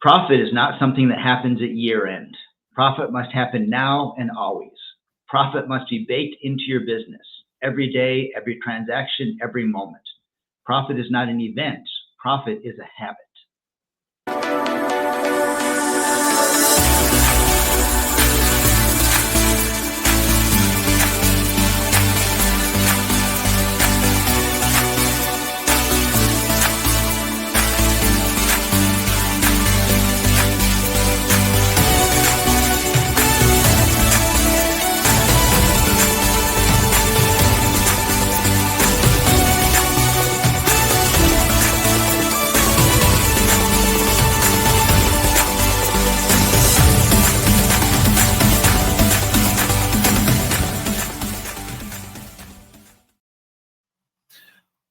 Profit is not something that happens at year end. Profit must happen now and always. Profit must be baked into your business every day, every transaction, every moment. Profit is not an event. Profit is a habit.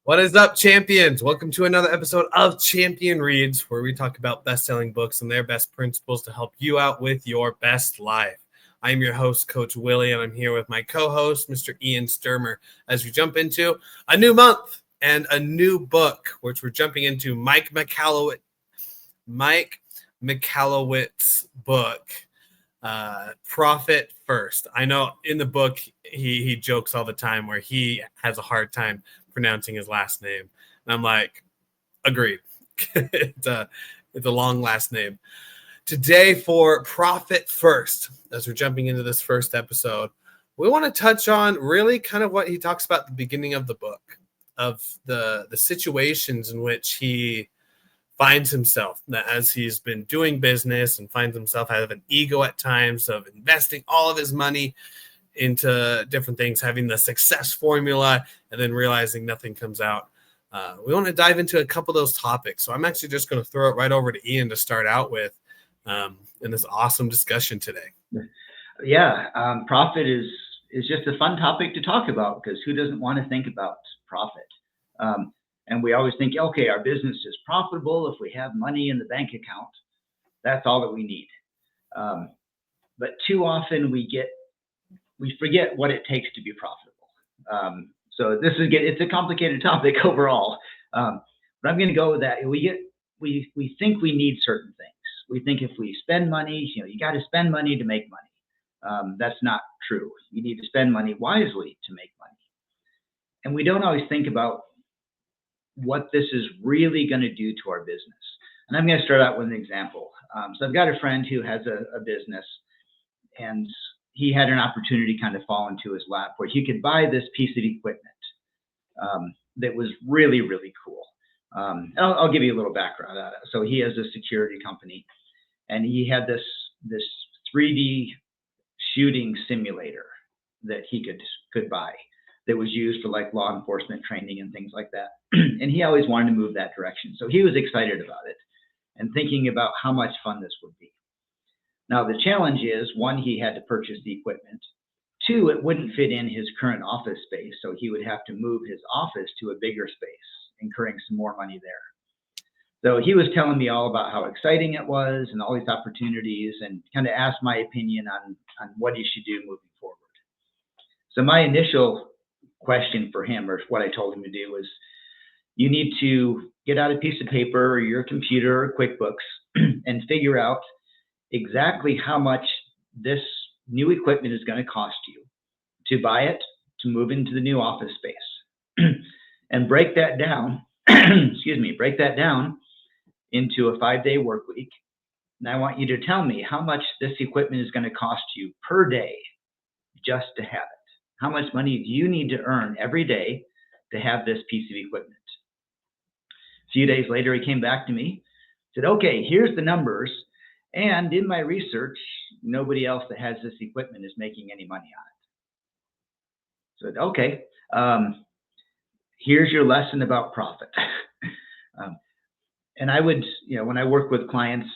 What is up, champions? Welcome to another episode of Champion Reads, where we talk about best-selling books and their best principles to help you out with your best life. I'm your host, Coach Willie, and I'm here with my co-host, Mr. Ian Sturmer, as we jump into a new month and a new book, which we're jumping into Mike Michalowicz's book, Profit First. I know in the book he jokes all the time where he has a hard time pronouncing his last name, and I'm like, agreed. It's a long last name. Today for Profit First, as we're jumping into this first episode, we want to touch on really kind of what he talks about at the beginning of the book, of the situations in which he finds himself as he's been doing business and finds himself having an ego at times of investing all of his money into different things, having the success formula, and then realizing nothing comes out. We want to dive into a couple of those topics. So I'm actually just going to throw it right over to Ian to start out with in this awesome discussion today. Yeah, profit is just a fun topic to talk about, because who doesn't want to think about profit? And we always think, okay, our business is profitable if we have money in the bank account. That's all that we need. But too often we forget what it takes to be profitable. So it's a complicated topic overall. But I'm going to go with that. We think we need certain things. We think if we spend money, you got to spend money to make money. That's not true. You need to spend money wisely to make money. And we don't always think about what this is really going to do to our business. And I'm going to start out with an example. So I've got a friend who has a business, and he had an opportunity kind of fall into his lap where he could buy this piece of equipment that was really, really cool. And I'll give you a little background on it. So he has a security company, and he had this 3D shooting simulator that he could buy that was used for like law enforcement training and things like that. And he always wanted to move that direction. So he was excited about it and thinking about how much fun this would be. Now, the challenge is, one, he had to purchase the equipment. Two, it wouldn't fit in his current office space, so he would have to move his office to a bigger space, incurring some more money there. So he was telling me all about how exciting it was and all these opportunities, and kind of asked my opinion on what he should do moving forward. So my initial question for him, or what I told him to do, was you need to get out a piece of paper or your computer or QuickBooks and figure out exactly how much this new equipment is going to cost you to buy it, to move into the new office space, and break that down, break that down into a 5-day work week. And I want you to tell me how much this equipment is going to cost you per day just to have it. How much money do you need to earn every day to have this piece of equipment? A few days later, he came back to me, said, okay, here's the numbers. And in my research, nobody else that has this equipment is making any money on it. So, okay, here's your lesson about profit. And I would, when I work with clients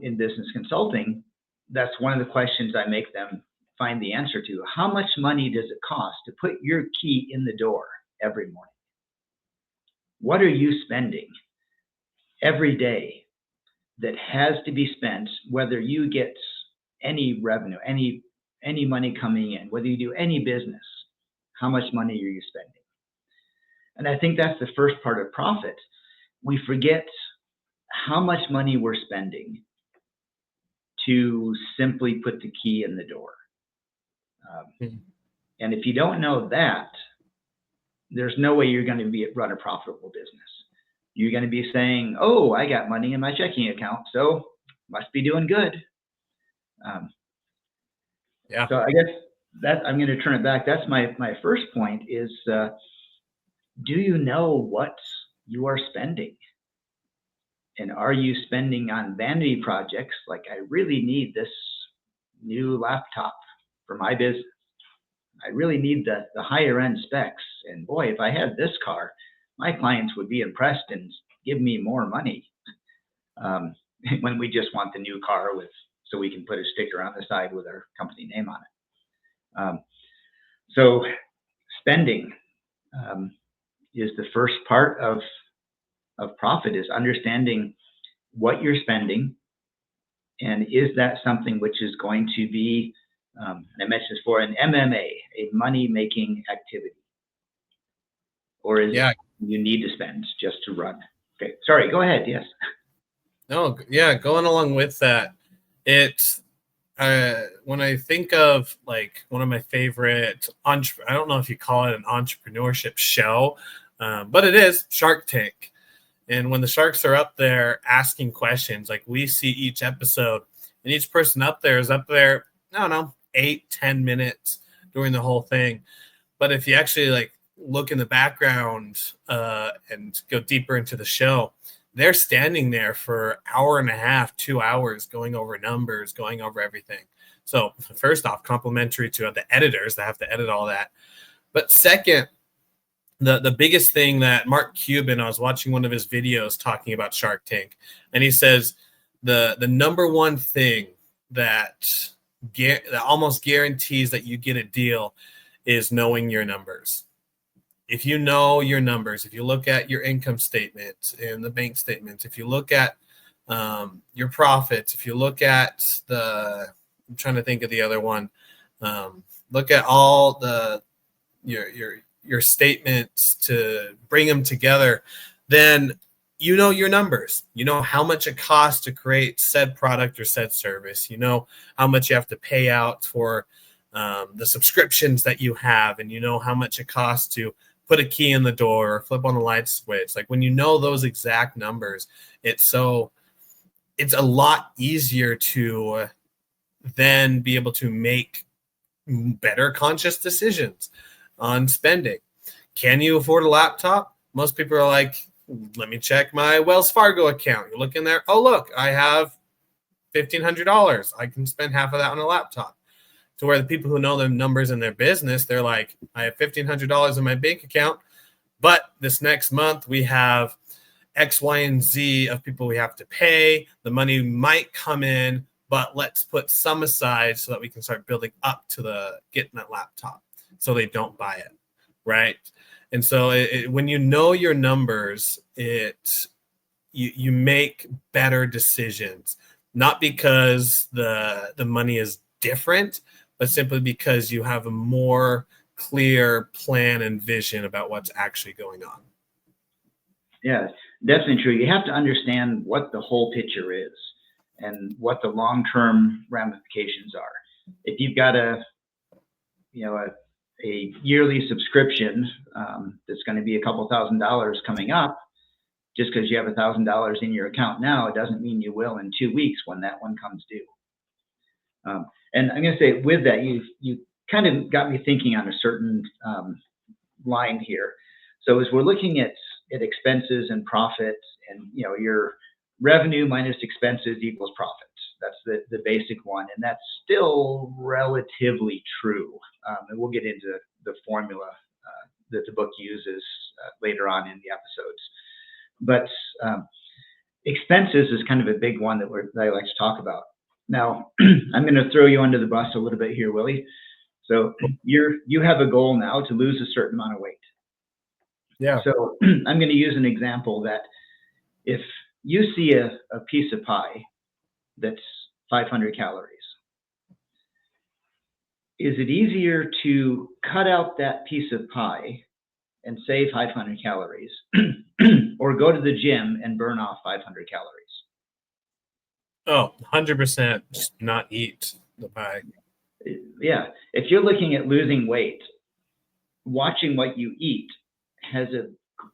in business consulting, that's one of the questions I make them find the answer to. How much money does it cost to put your key in the door every morning? What are you spending every day that has to be spent, whether you get any revenue, any money coming in, whether you do any business? How much money are you spending? And I think that's the first part of profit. We forget how much money we're spending to simply put the key in the door. And if you don't know that, there's no way you're going to run a profitable business. You're going to be saying, oh, I got money in my checking account, so must be doing good. Yeah. So I guess that I'm going to turn it back. That's my first point is, do you know what you are spending? And are you spending on vanity projects like I really need this new laptop for my business? I really need the higher end specs. And boy, if I had this car, my clients would be impressed and give me more money. When we just want the new car so we can put a sticker on the side with our company name on it. So spending is the first part of profit, is understanding what you're spending, and is that something which is going to be, and I mentioned this before, an MMA, a money-making activity, or is it you need to spend just to run? Okay, sorry, go ahead. Yes. No, yeah, going along with that, it's when I think of like one of my favorite, I don't know if you call it an entrepreneurship show, but it is Shark Tank. And when the sharks are up there asking questions, like we see each episode, and each person up there is up there, I don't know, 8-10 minutes during the whole thing. But if you actually like look in the background and go deeper into the show, they're standing there for an hour and a half, 2 hours, going over numbers, going over everything. So first off, complimentary to the editors that have to edit all that. But second, the biggest thing that Mark Cuban, I was watching one of his videos talking about Shark Tank, and he says the number one thing that almost guarantees that you get a deal is knowing your numbers. If you know your numbers, if you look at your income statement and the bank statements, if you look at your profits, if you look at I'm trying to think of the other one, look at all your statements to bring them together, then you know your numbers. You know how much it costs to create said product or said service. You know how much you have to pay out for the subscriptions that you have, and you know how much it costs to put a key in the door or flip on the light switch. Like when you know those exact numbers, it's a lot easier to then be able to make better conscious decisions on spending. Can you afford a laptop? Most people are like, let me check my Wells Fargo account. You look in there, oh, look, I have $1,500. I can spend half of that on a laptop. To where the people who know their numbers in their business, they're like, I have $1,500 in my bank account, but this next month we have X, Y, and Z of people we have to pay. The money might come in, but let's put some aside so that we can start building up to getting that laptop so they don't buy it, right? And so when you know your numbers, you make better decisions, not because the money is different, but simply because you have a more clear plan and vision about what's actually going on. Yeah, definitely true. You have to understand what the whole picture is and what the long-term ramifications are. If you've got a yearly subscription that's going to be a couple $1,000s coming up, just because you have $1,000 in your account now, it doesn't mean you will in 2 weeks when that one comes due. And I'm going to say with that, you kind of got me thinking on a certain line here. So as we're looking at expenses and profits, and your revenue minus expenses equals profits. That's the basic one, and that's still relatively true. And we'll get into the formula that the book uses later on in the episodes. But expenses is kind of a big one that I like to talk about. Now, I'm going to throw you under the bus a little bit here, Willie. So you have a goal now to lose a certain amount of weight. Yeah. So I'm going to use an example that if you see a piece of pie that's 500 calories, is it easier to cut out that piece of pie and save 500 calories or go to the gym and burn off 500 calories? Oh, 100%. Just not eat the pie. Yeah. If you're looking at losing weight, watching what you eat has a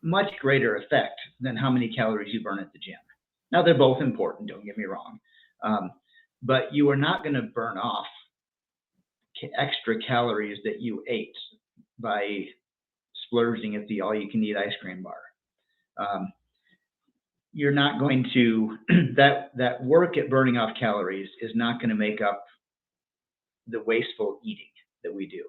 much greater effect than how many calories you burn at the gym. Now, they're both important, don't get me wrong. But you are not going to burn off extra calories that you ate by splurging at the all-you-can-eat ice cream bar. You're not going to, that work at burning off calories is not going to make up the wasteful eating that we do.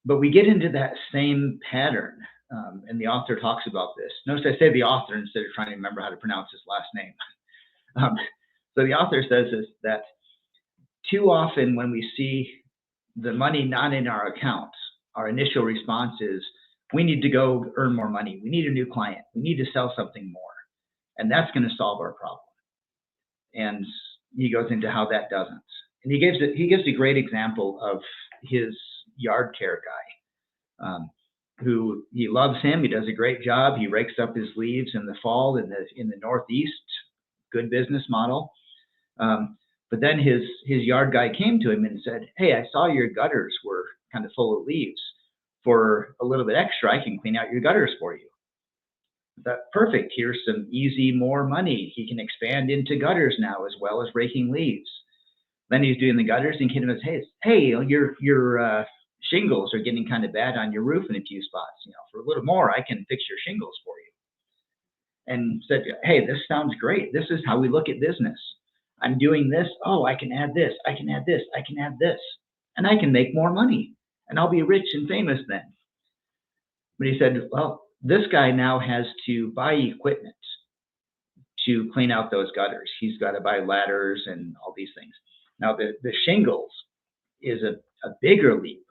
But we get into that same pattern, and the author talks about this. Notice I say the author instead of trying to remember how to pronounce his last name. So the author says is that too often when we see the money not in our accounts, our initial response is, we need to go earn more money. We need a new client. We need to sell something more. And that's going to solve our problem. And he goes into how that doesn't. And he gives a great example of his yard care guy, who he loves him. He does a great job. He rakes up his leaves in the fall in the Northeast. Good business model. But then his yard guy came to him and said, hey, I saw your gutters were kind of full of leaves. For a little bit extra, I can clean out your gutters for you. That perfect. Here's some easy, more money. He can expand into gutters now as well as raking leaves. Then he's doing the gutters and kid says, hey, your shingles are getting kind of bad on your roof in a few spots. For a little more, I can fix your shingles for you. And said, hey, this sounds great. This is how we look at business. I'm doing this. Oh, I can add this. I can add this. I can add this. And I can make more money. And I'll be rich and famous then. But he said, well, this guy now has to buy equipment to clean out those gutters. He's got to buy ladders and all these things. Now, the shingles is a bigger leap.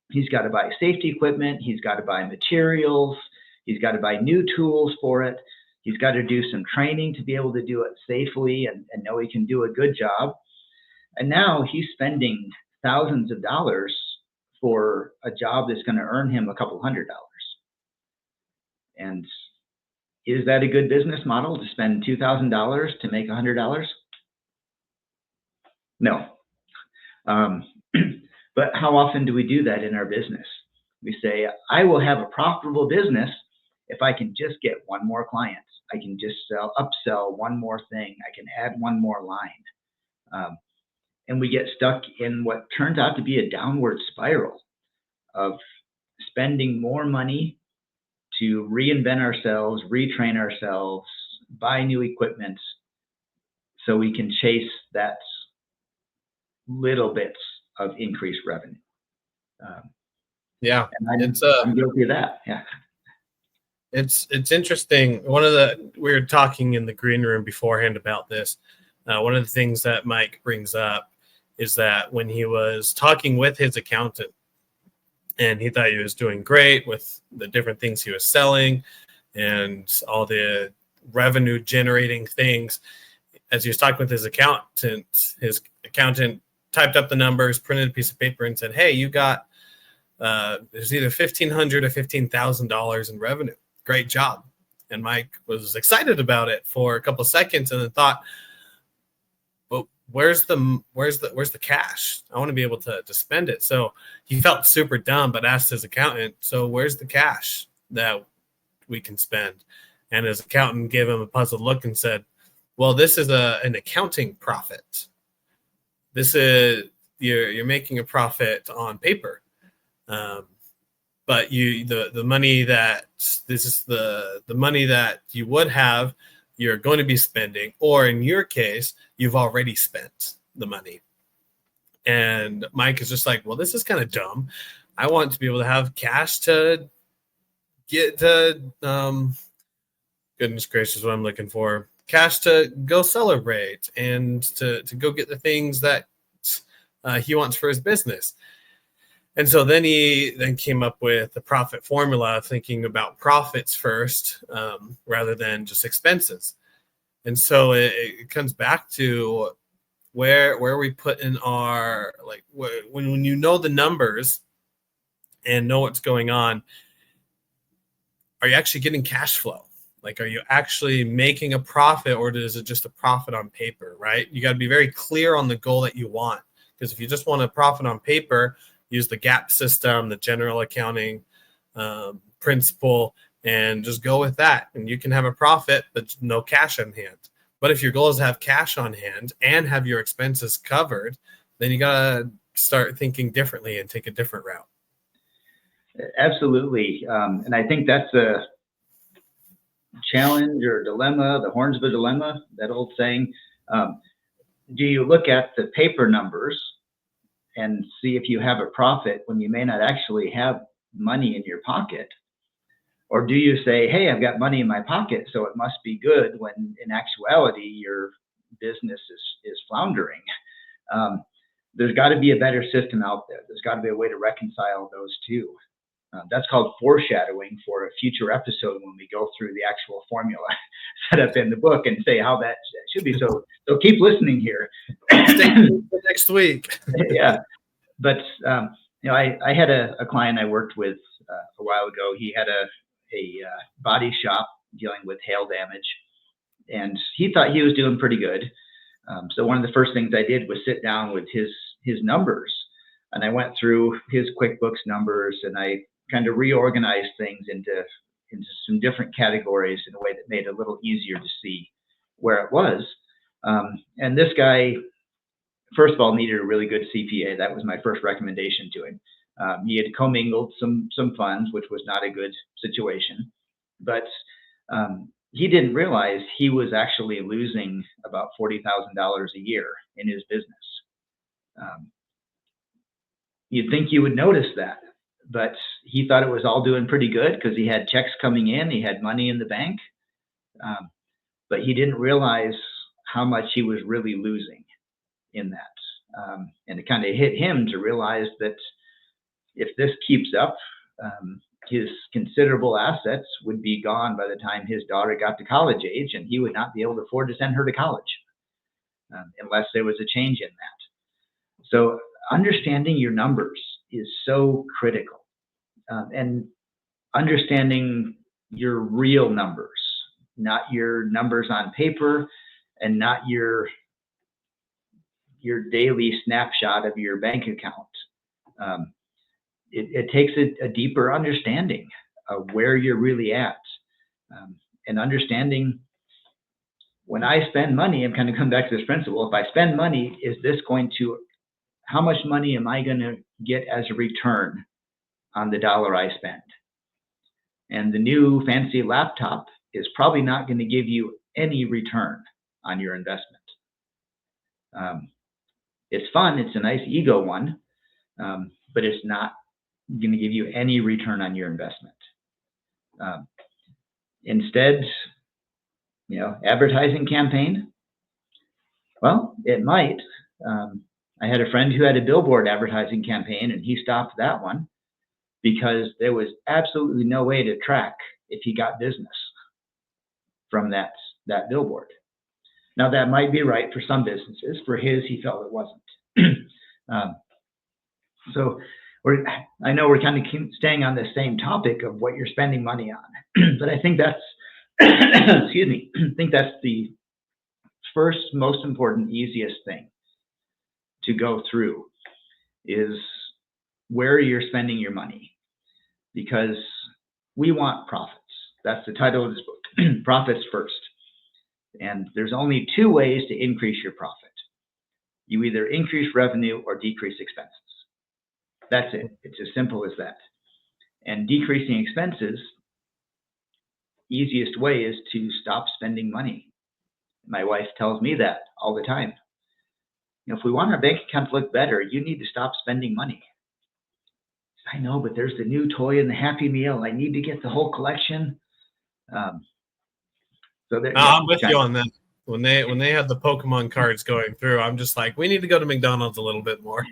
He's got to buy safety equipment. He's got to buy materials. He's got to buy new tools for it. He's got to do some training to be able to do it safely and know he can do a good job. And now he's spending thousands of dollars for a job that's going to earn him a couple $100. And is that a good business model to spend $2,000 to make $100? No. But how often do we do that in our business? We say, I will have a profitable business if I can just get one more client. I can just upsell one more thing. I can add one more line. And we get stuck in what turns out to be a downward spiral of spending more money to reinvent ourselves, retrain ourselves, buy new equipment so we can chase that little bits of increased revenue. Yeah, and I'm guilty of that. Yeah. It's interesting. We were talking in the green room beforehand about this. One of the things that Mike brings up is that when he was talking with his accountant and he thought he was doing great with the different things he was selling and all the revenue generating things, as he was talking with his accountant typed up the numbers, printed a piece of paper and said, hey, you got there's either $1,500 or $15,000 in revenue. Great job. And Mike was excited about it for a couple of seconds and then thought, well, where's the cash? I want to be able to spend it. So he felt super dumb, but asked his accountant, so where's the cash that we can spend? And his accountant gave him a puzzled look and said, well, this is an accounting profit. This is you're making a profit on paper. But the money that this is the money that you would have, you're going to be spending, or in your case, you've already spent the money. And Mike is just like, well, this is kind of dumb. I want to be able to have cash to get to, goodness gracious, what I'm looking for, cash to go celebrate and to go get the things that he wants for his business. And so then he came up with the profit formula, thinking about profits first rather than just expenses. And so it comes back to where we put in our, like, when you know the numbers and know what's going on, are you actually getting cash flow? Like, are you actually making a profit, or is it just a profit on paper, right? You got to be very clear on the goal that you want. Because if you just want a profit on paper, use the GAAP system, the general accounting principle, and just go with that. And you can have a profit, but no cash on hand. But if your goal is to have cash on hand and have your expenses covered, then you got to start thinking differently and take a different route. Absolutely. And I think that's a challenge or dilemma, the horns of a dilemma, that old saying. Do you look at the paper numbers and see if you have a profit when you may not actually have money in your pocket? Or do you say, hey, I've got money in my pocket, so it must be good, when in actuality your business is floundering? There's got to be a better system out there. There's got to be a way to reconcile those two. That's called foreshadowing for a future episode, when we go through the actual formula set up in the book and say how that should be. So keep listening here. Stay tuned for next week. Yeah. But, I had a client I worked with a while ago. He had a body shop dealing with hail damage, and he thought he was doing pretty good. So one of the first things I did was sit down with his numbers, and I went through his QuickBooks numbers, and I kind of reorganized things into some different categories in a way that made it a little easier to see where it was. And this guy, first of all, needed a really good CPA. That was my first recommendation to him. He had commingled some funds, which was not a good situation, but he didn't realize he was actually losing about $40,000 a year in his business. You'd think you would notice that, but he thought it was all doing pretty good because he had checks coming in, he had money in the bank, but he didn't realize how much he was really losing in that. And it kind of hit him to realize that if this keeps up, his considerable assets would be gone by the time his daughter got to college age, and he would not be able to afford to send her to college unless there was a change in that. So understanding your numbers is so critical, and understanding your real numbers, not your numbers on paper, and not your daily snapshot of your bank account. It takes a deeper understanding of where you're really at, and understanding when I spend money, I'm kind of come back to this principle. If I spend money, how much money am I going to get as a return on the dollar I spend? And the new fancy laptop is probably not going to give you any return on your investment. It's fun. It's a nice ego one, but it's not going to give you any return on your investment. Instead, advertising campaign, well, it might. I had a friend who had a billboard advertising campaign, and he stopped that one because there was absolutely no way to track if he got business from that billboard. Now, that might be right for some businesses. For his, he felt it wasn't. So I know we're kind of staying on the same topic of what you're spending money on, but I think that's, excuse me, I think that's the first most important, easiest thing to go through is where you're spending your money, because we want profits. That's the title of this book, Profits First. And there's only two ways to increase your profit. You either increase revenue or decrease expenses. That's it. It's as simple as that. And decreasing expenses, easiest way is to stop spending money. My wife tells me that all the time. If we want our bank account to look better, you need to stop spending money. I know, but there's the new toy and the Happy Meal. I need to get the whole collection. I'm with you on that. When they had the Pokemon cards going through, I'm just like, we need to go to McDonald's a little bit more.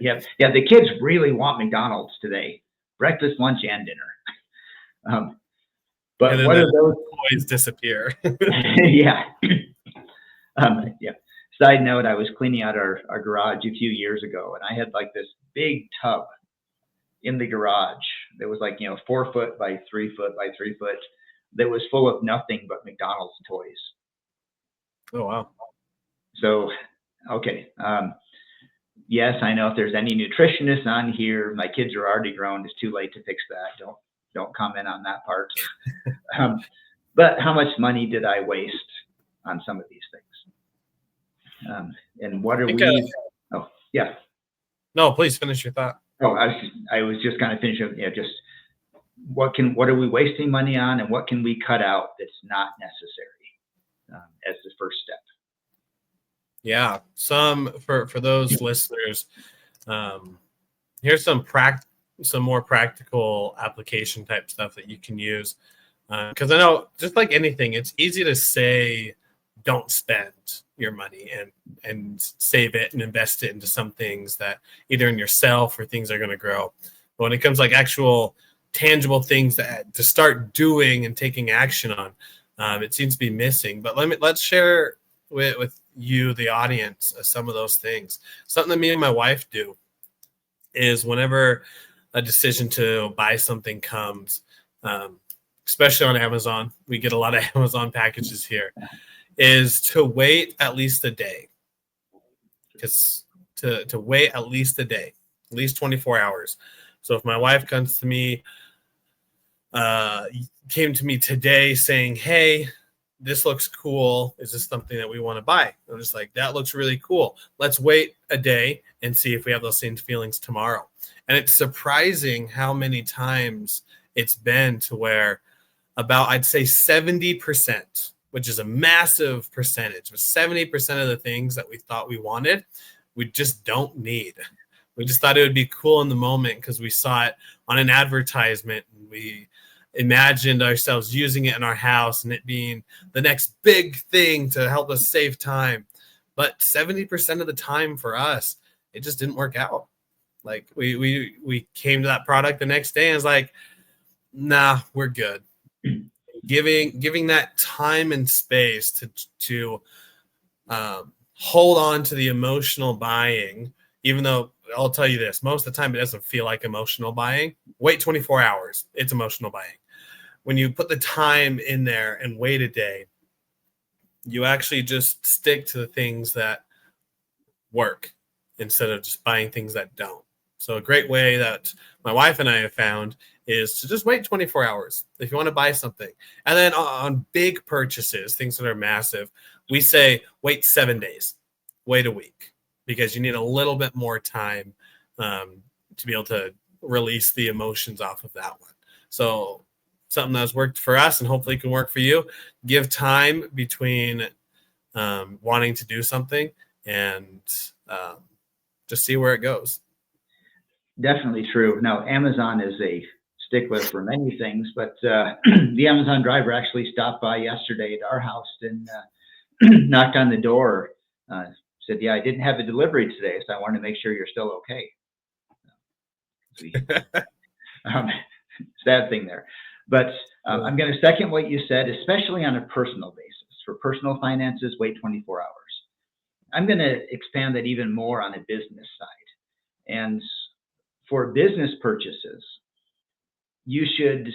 Yeah. The kids really want McDonald's today, breakfast, lunch, and dinner. But what are those toys disappear? Yeah. Yeah. Side note: I was cleaning out our garage a few years ago, and I had like this big tub in the garage that was like 4 foot by 3 foot by 3 foot, that was full of nothing but McDonald's toys. Oh, wow. So, okay. Yes, I know if there's any nutritionists on here, my kids are already grown. It's too late to fix that. Don't comment on that part. But how much money did I waste on some of these things? And what are we? Oh, yeah. No, please finish your thought. Oh, I was just kind of finishing. Yeah, just what are we wasting money on, and what can we cut out that's not necessary as the first step? Yeah, for those listeners, here's some more practical application type stuff that you can use. Because I know, just like anything, it's easy to say, don't spend your money and save it and invest it into some things that either in yourself or things that are going to grow. But when it comes like actual tangible things that to start doing and taking action on, it seems to be missing. But let's share with you, the audience, some of those things. Something that me and my wife do is whenever a decision to buy something comes, especially on Amazon, we get a lot of Amazon packages here, is to wait at least a day. Because to wait at least a day, at least 24 hours. So if my wife comes to me, came to me today saying, hey, this looks cool. Is this something that we want to buy? I'm just like, that looks really cool. Let's wait a day and see if we have those same feelings tomorrow. And it's surprising how many times it's been to where about, I'd say 70%, which is a massive percentage, but 70% of the things that we thought we wanted, we just don't need. We just thought it would be cool in the moment because we saw it on an advertisement and we imagined ourselves using it in our house and it being the next big thing to help us save time. But 70% of the time for us, it just didn't work out. Like we came to that product the next day and it's like, nah, we're good. Giving that time and space to hold on to the emotional buying, even though I'll tell you this, most of the time it doesn't feel like emotional buying. Wait 24 hours, it's emotional buying. When you put the time in there and wait a day, you actually just stick to the things that work instead of just buying things that don't. So a great way that my wife and I have found is to just wait 24 hours if you want to buy something. And then on big purchases, things that are massive, we say wait 7 days, wait a week, because you need a little bit more time to be able to release the emotions off of that one. So something that's worked for us and hopefully can work for you. Give time between wanting to do something and just see where it goes. Definitely true. Now, Amazon is a stickler for many things, but the Amazon driver actually stopped by yesterday at our house and knocked on the door. Said, yeah, I didn't have a delivery today, so I wanted to make sure you're still okay. Sad thing there. But I'm going to second what you said, especially on a personal basis. For personal finances, wait 24 hours. I'm going to expand that even more on a business side. And for business purchases, you should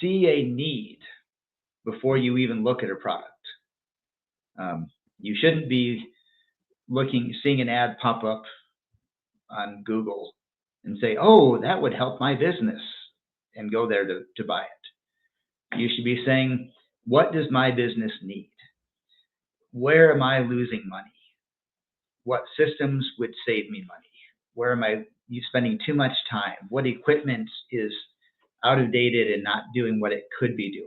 see a need before you even look at a product. You shouldn't be seeing an ad pop up on Google and say, oh, that would help my business, and go there to buy it. You should be saying, what does my business need? Where am I losing money? What systems would save me money? Where am I spending too much time? What equipment is out of dated and not doing what it could be doing?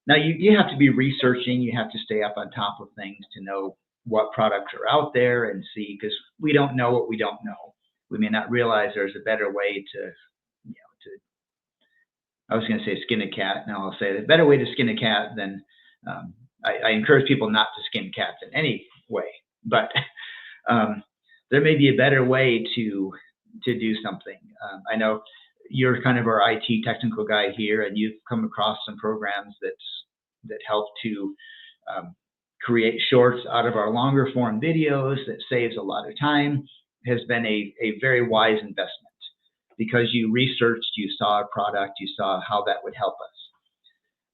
Now, you have to be researching. You have to stay up on top of things to know what products are out there and see, because we don't know what we don't know. We may not realize there's a better way to I was going to say skin a cat. Now I'll say the better way to skin a cat than I encourage people not to skin cats in any way, but there may be a better way to do something. I know you're kind of our IT technical guy here, and you've come across some programs that help to create shorts out of our longer form videos that saves a lot of time. Has been a very wise investment, because you researched, you saw a product, you saw how that would help us.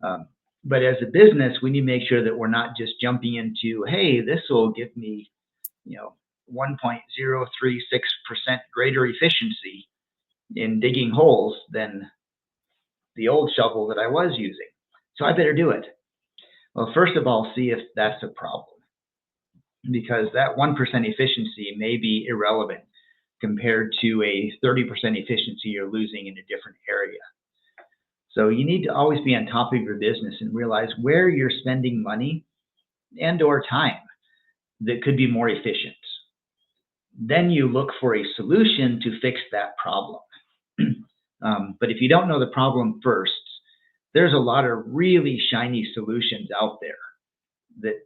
But as a business, we need to make sure that we're not just jumping into, hey, this will give me, 1.036% greater efficiency in digging holes than the old shovel that I was using. So I better do it. Well, first of all, see if that's a problem, because that 1% efficiency may be irrelevant compared to a 30% efficiency you're losing in a different area. So you need to always be on top of your business and realize where you're spending money and or time that could be more efficient. Then you look for a solution to fix that problem. But if you don't know the problem first, there's a lot of really shiny solutions out there that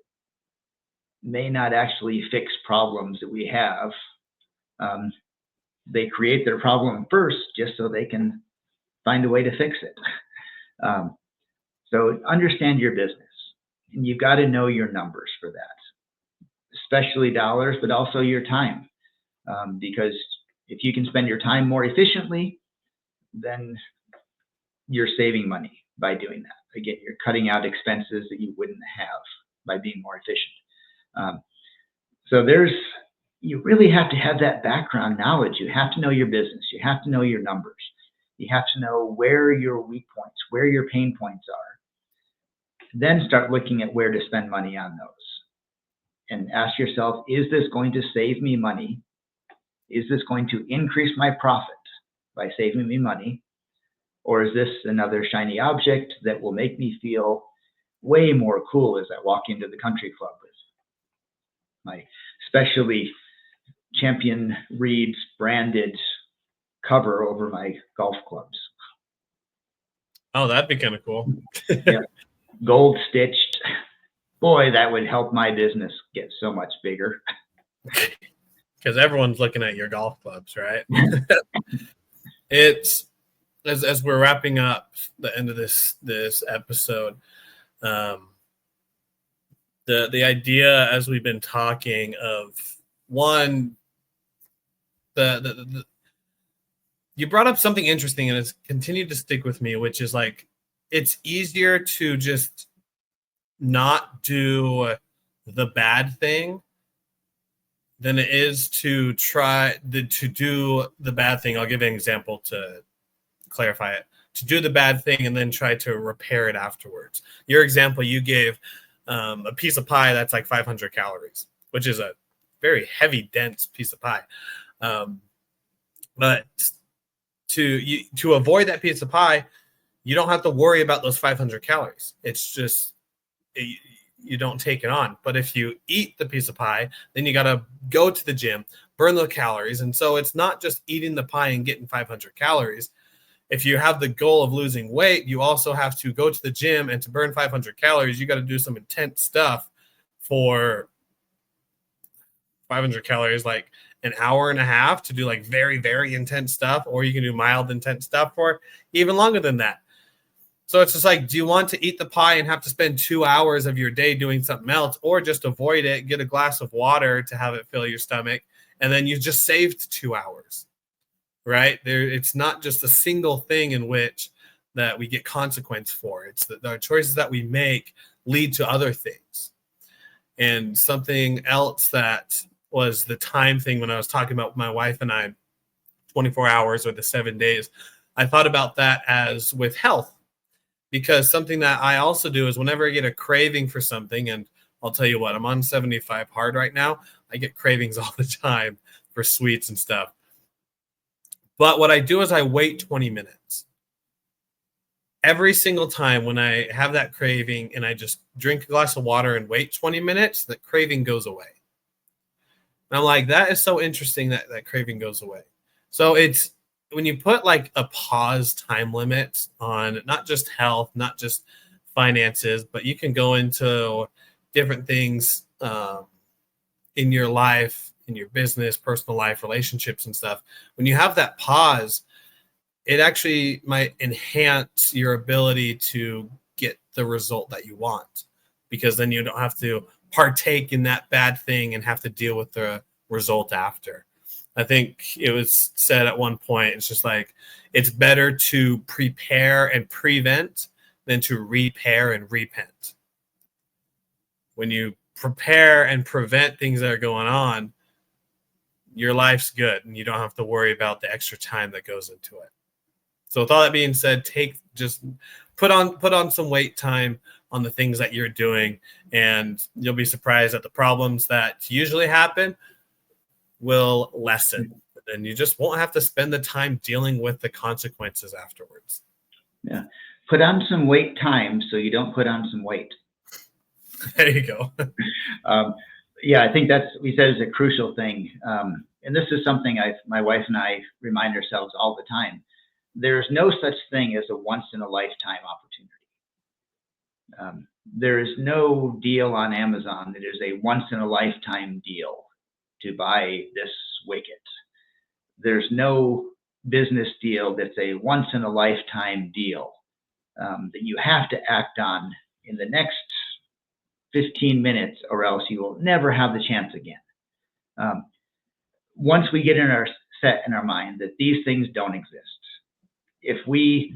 may not actually fix problems that we have. They create their problem first just so they can find a way to fix it. So understand your business, and you've got to know your numbers for that, especially dollars, but also your time. Because if you can spend your time more efficiently, then you're saving money by doing that. Again, you're cutting out expenses that you wouldn't have by being more efficient. So you really have to have that background knowledge. You have to know your business. You have to know your numbers. You have to know where your weak points, where your pain points are. Then start looking at where to spend money on those. And ask yourself, is this going to save me money? Is this going to increase my profit by saving me money? Or is this another shiny object that will make me feel way more cool as I walk into the country club with my specially Champion Reeds branded cover over my golf clubs? Oh, that'd be kind of cool. Yeah. Gold stitched. Boy, that would help my business get so much bigger. Because everyone's looking at your golf clubs, right? It's as we're wrapping up the end of this episode, the idea, as we've been talking, of one, you brought up something interesting, and it's continued to stick with me, which is like, it's easier to just not do the bad thing than it is to try to do the bad thing. I'll give an example to clarify it. To do the bad thing and then try to repair it afterwards. Your example you gave, a piece of pie that's like 500 calories, which is a very heavy, dense piece of pie. But to avoid that piece of pie, you don't have to worry about those 500 calories. It's just you don't take it on. But if you eat the piece of pie, then you got to go to the gym, burn the calories. And so it's not just eating the pie and getting 500 calories. If you have the goal of losing weight, you also have to go to the gym, and to burn 500 calories, you got to do some intense stuff for 500 calories, like an hour and a half to do like very, very intense stuff, or you can do mild intense stuff for even longer than that. So it's just like, do you want to eat the pie and have to spend 2 hours of your day doing something else, or just avoid it, get a glass of water to have it fill your stomach, and then you just saved 2 hours, right? It's not just a single thing in which that we get consequence for. It's that the choices that we make lead to other things. And something else that was the time thing when I was talking about my wife and I, 24 hours or the 7 days, I thought about that as with health. Because something that I also do is whenever I get a craving for something, and I'll tell you what, I'm on 75 hard right now. I get cravings all the time for sweets and stuff. But what I do is I wait 20 minutes. Every single time when I have that craving and I just drink a glass of water and wait 20 minutes, the craving goes away. And I'm like, that is so interesting that craving goes away. So it's, when you put like a pause time limit on not just health, not just finances, but you can go into different things in your life, in your business, personal life, relationships and stuff. When you have that pause, it actually might enhance your ability to get the result that you want, because then you don't have to partake in that bad thing and have to deal with the result after. I think it was said at one point, it's just like, it's better to prepare and prevent than to repair and repent. When you prepare and prevent things that are going on, your life's good and you don't have to worry about the extra time that goes into it. So with all that being said, just put on some wait time on the things that you're doing, and you'll be surprised that the problems that usually happen will lessen. And you just won't have to spend the time dealing with the consequences afterwards. Yeah. Put on some wait time so you don't put on some weight. There you go. Yeah, I think we said is a crucial thing. And this is something my wife and I remind ourselves all the time. There's no such thing as a once in a lifetime opportunity. There is no deal on Amazon that is a once in a lifetime deal to buy this wicket. There's no business deal that's a once in a lifetime deal that you have to act on in the next 15 minutes, or else you will never have the chance again. Once we get set in our mind that these things don't exist, if we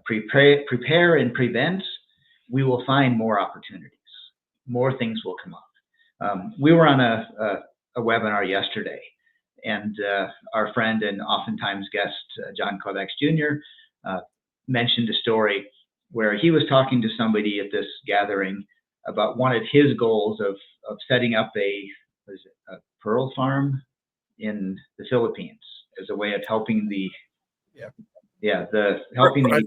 prepare and prevent, we will find more opportunities. More things will come up. We were on a webinar yesterday, and our friend and oftentimes guest, John Kovacs Jr., mentioned a story where he was talking to somebody at this gathering about one of his goals of setting up a pearl farm in the Philippines as a way of helping helping the I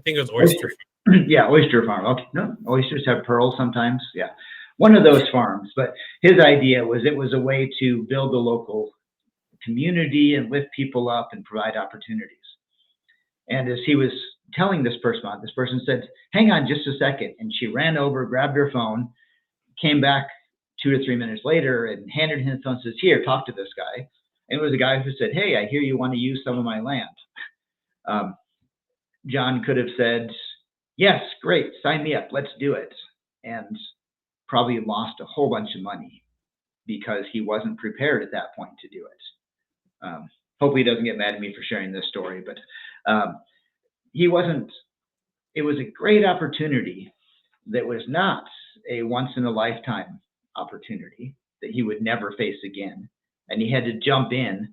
think it was oyster. Yeah, oyster farm. Okay, no, oysters have pearls sometimes. Yeah, one of those farms. But his idea was it was a way to build the local community and lift people up and provide opportunities. And as he was telling this person said, "Hang on just a second." And she ran over, grabbed her phone, came back 2 or 3 minutes later and handed him the phone and says, "Here, talk to this guy." And it was a guy who said, "Hey, I hear you want to use some of my land." John could have said, "Yes, great, sign me up, let's do it," and probably lost a whole bunch of money because he wasn't prepared at that point to do it. Hopefully he doesn't get mad at me for sharing this story, but he wasn't. It was a great opportunity that was not a once in a lifetime opportunity that he would never face again. And he had to jump in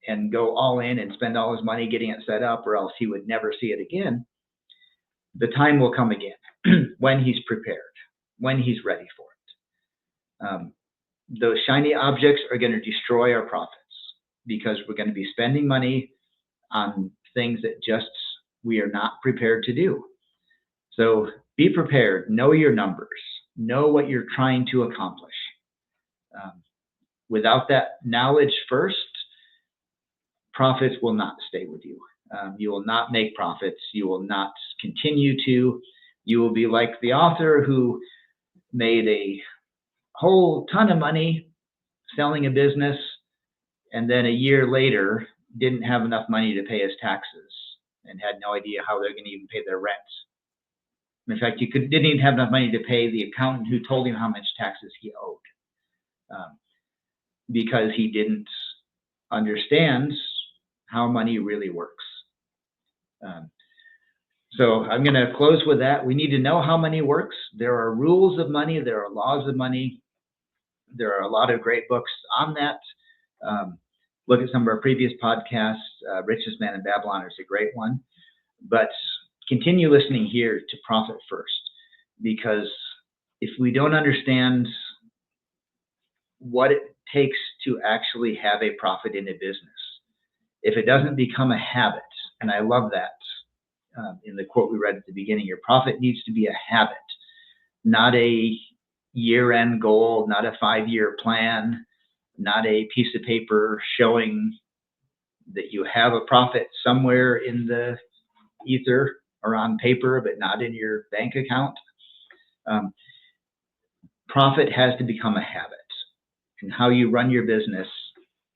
and go all in and spend all his money getting it set up, or else he would never see it again. The time will come again when he's prepared, when he's ready for it. Those shiny objects are going to destroy our profits because we're going to be spending money on things that just we are not prepared to do. So be prepared, know your numbers, know what you're trying to accomplish. Without that knowledge first, profits will not stay with you. You will not make profits. You will not continue to. You will be like the author who made a whole ton of money selling a business, and then a year later didn't have enough money to pay his taxes and had no idea how they're going to even pay their rent. In fact, didn't even have enough money to pay the accountant who told him how much taxes he owed, because he didn't understand how money really works. So I'm going to close with that. We need to know how money works. There are rules of money. There are laws of money. There are a lot of great books on that. Look at some of our previous podcasts. Richest Man in Babylon is a great one. But continue listening here to Profit First, because if we don't understand what it takes to actually have a profit in a business, if it doesn't become a habit, and I love that in the quote we read at the beginning, your profit needs to be a habit, not a year-end goal, not a 5-year plan, not a piece of paper showing that you have a profit somewhere in the ether or on paper, but not in your bank account. Profit has to become a habit, and how you run your business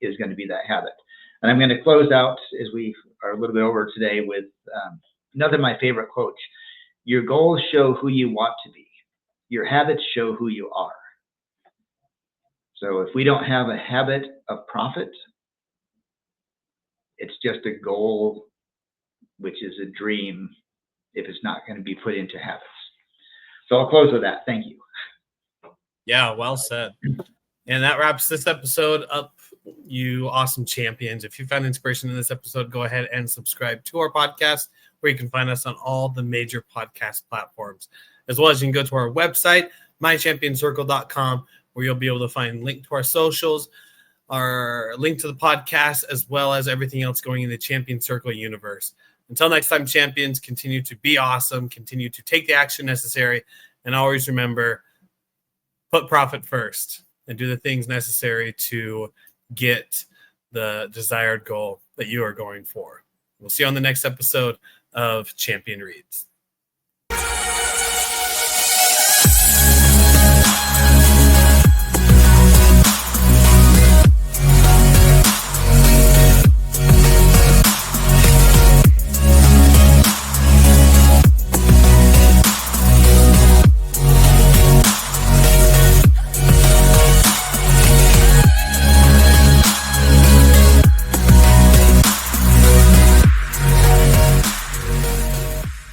is going to be that habit. And I'm going to close out, as we are a little bit over today, with another of my favorite quotes. Your goals show who you want to be. Your habits show who you are. So if we don't have a habit of profit, it's just a goal, which is a dream if it's not going to be put into habits. So I'll close with that. Thank you. Yeah, well said. And that wraps this episode up, you awesome champions. If you found inspiration in this episode, go ahead and subscribe to our podcast, where you can find us on all the major podcast platforms. As well as you can go to our website, mychampionscircle.com, where you'll be able to find a link to our socials, our link to the podcast, as well as everything else going in the Champion Circle universe. Until next time, champions, continue to be awesome, continue to take the action necessary, and always remember, put profit first and do the things necessary to get the desired goal that you are going for. We'll see you on the next episode of Champion Reads.